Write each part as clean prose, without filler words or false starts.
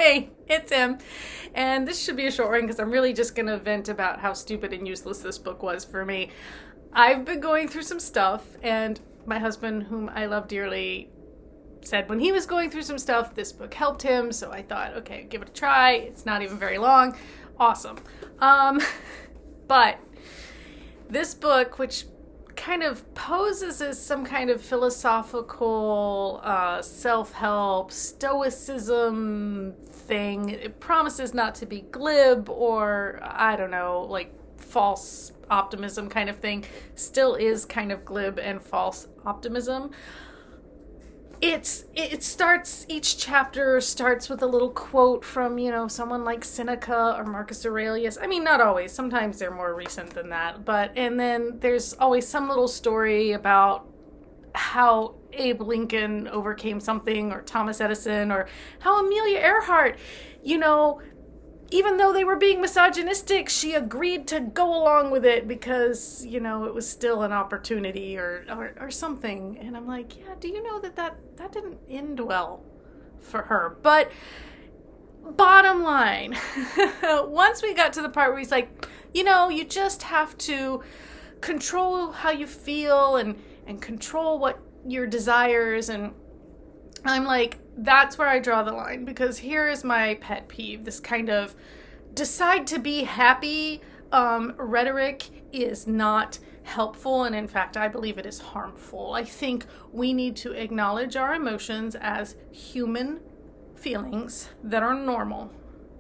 Hey, it's him. And this should be a short one because I'm really just going to vent about how stupid and useless this book was for me. I've been going through some stuff, and my husband, whom I love dearly, said when he was going through some stuff, this book helped him. So I thought, okay, give it a try. It's not even very long. Awesome. But this book, which kind of poses as some kind of philosophical self-help stoicism thing, it promises not to be glib or, I don't know, like false optimism kind of thing, still is kind of glib and false optimism. Each chapter starts with a little quote from, someone like Seneca or Marcus Aurelius. I mean, not always. Sometimes they're more recent than that. And then there's always some little story about how Abe Lincoln overcame something, or Thomas Edison, or how Amelia Earhart, even though they were being misogynistic, she agreed to go along with it because, it was still an opportunity or something. And I'm like, yeah, do you know that didn't end well for her? But bottom line, once we got to the part where he's like, you just have to control how you feel and control what your desires, and I'm like, that's where I draw the line, because here is my pet peeve. This kind of decide to be happy rhetoric is not helpful, and in fact, I believe it is harmful. I think we need to acknowledge our emotions as human feelings that are normal,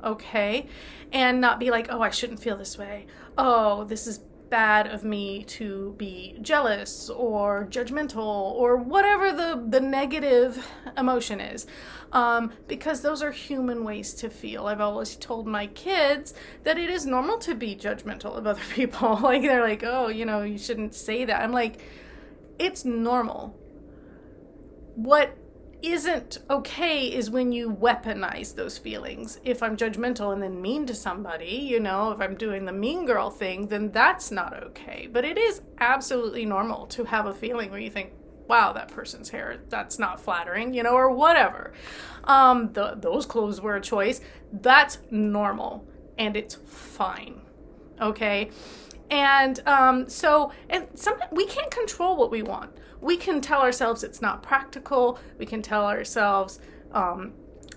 okay? And not be like, oh, I shouldn't feel this way. Oh, this is bad of me to be jealous or judgmental or whatever the negative emotion is, because those are human ways to feel. I've always told my kids that it is normal to be judgmental of other people. Like, they're like, oh, you shouldn't say that. I'm like, it's normal. What isn't okay is when you weaponize those feelings. If I'm judgmental and then mean to somebody, if I'm doing the mean girl thing, then that's not okay. But it is absolutely normal to have a feeling where you think, wow, that person's hair, that's not flattering, or whatever. Those clothes were a choice. That's normal, and it's fine, okay? And sometimes we can't control what we want. We can tell ourselves it's not practical. We can tell ourselves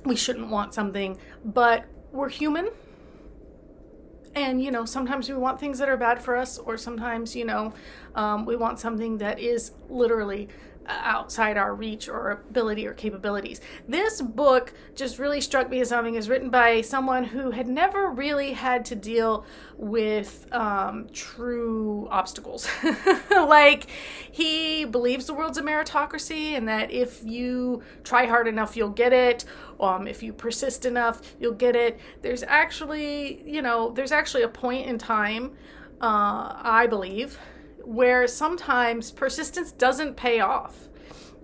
we shouldn't want something, but we're human. And, sometimes we want things that are bad for us, or sometimes, we want something that is literally outside our reach or ability or capabilities. This book just really struck me as something is written by someone who had never really had to deal with true obstacles. Like, he believes the world's a meritocracy, and that if you try hard enough, you'll get it. If you persist enough, you'll get it. There's actually a point in time, I believe, where sometimes persistence doesn't pay off.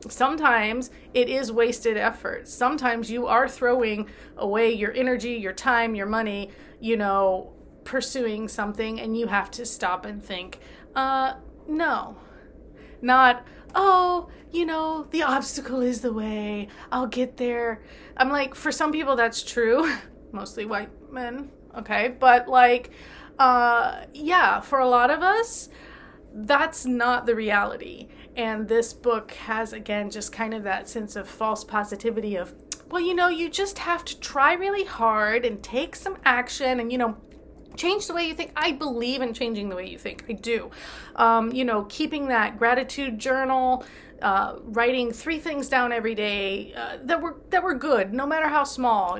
Sometimes it is wasted effort. Sometimes you are throwing away your energy, your time, your money, pursuing something, and you have to stop and think, no. Not, oh, the obstacle is the way, I'll get there. I'm like, for some people that's true, mostly white men, okay? But for a lot of us, that's not the reality. And this book has, again, just kind of that sense of false positivity of, well, you just have to try really hard and take some action and, change the way you think. I believe in changing the way you think. I do. Keeping that gratitude journal, writing 3 things down every day that were good, no matter how small.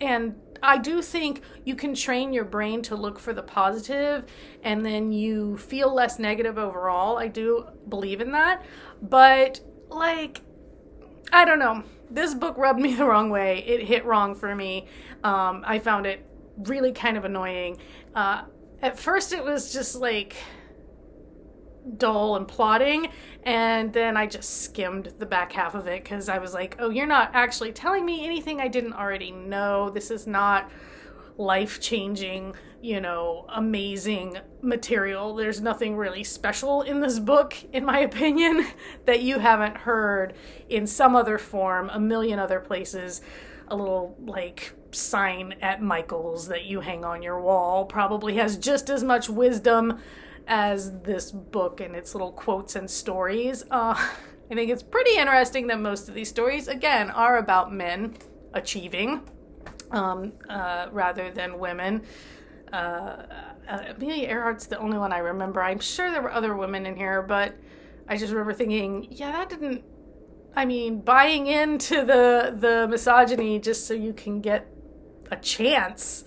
And I do think you can train your brain to look for the positive, and then you feel less negative overall. I do believe in that. But, I don't know. This book rubbed me the wrong way. It hit wrong for me. I found it really kind of annoying. At first it was just dull and plodding, and then I just skimmed the back half of it because I was like, oh, you're not actually telling me anything I didn't already know. This is not life-changing, amazing material. There's nothing really special in this book, in my opinion, that you haven't heard in some other form, a million other places. a little like sign at Michael's that you hang on your wall probably has just as much wisdom as this book and its little quotes and stories. I think it's pretty interesting that most of these stories, again, are about men achieving rather than women. Amelia Earhart's the only one I remember. I'm sure there were other women in here, but I just remember thinking, yeah, that didn't... I mean, buying into the misogyny just so you can get a chance,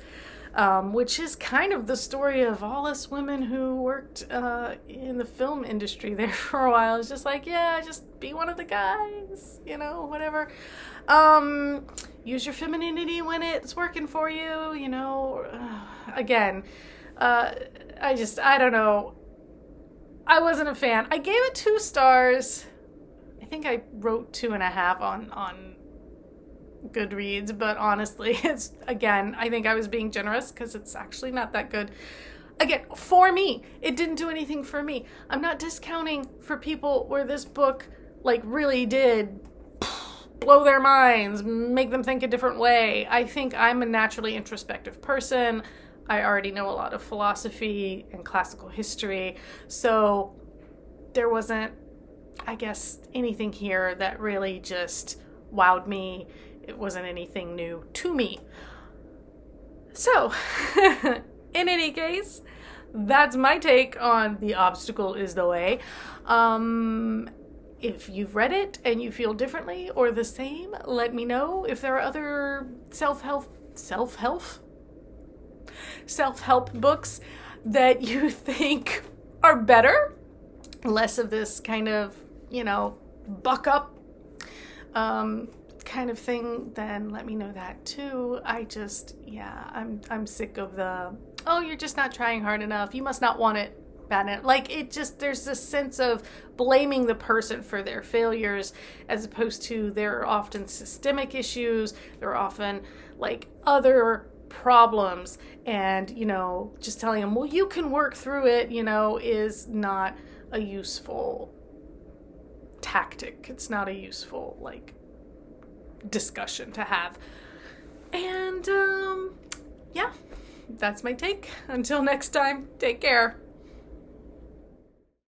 which is kind of the story of all us women who worked in the film industry there for a while. It's just like, yeah, just be one of the guys, you know, whatever. Use your femininity when it's working for you, you know. Again, I don't know. I wasn't a fan. I gave it 2 stars. I think I wrote 2.5 on Goodreads, but honestly, it's, again, I think I was being generous because it's actually not that good. Again, for me, it didn't do anything for me. I'm not discounting for people where this book, like, really did blow their minds, make them think a different way. I think I'm a naturally introspective person. I already know a lot of philosophy and classical history, so there wasn't, I guess, anything here that really just wowed me. It wasn't anything new to me. So, in any case, that's my take on The Obstacle is the Way. If you've read it and you feel differently or the same, let me know. If there are other self-help books that you think are better, less of this kind of, you know, buck up kind of thing, then let me know that too. I'm sick of the, oh, you're just not trying hard enough, you must not want it bad enough. Like, it just, there's this sense of blaming the person for their failures, as opposed to there are often systemic issues, there are often like other problems, and, you know, just telling them, well, you can work through it, you know, is not a useful tactic. It's not a useful, like, discussion to have. And yeah, that's my take. Until next time, take care.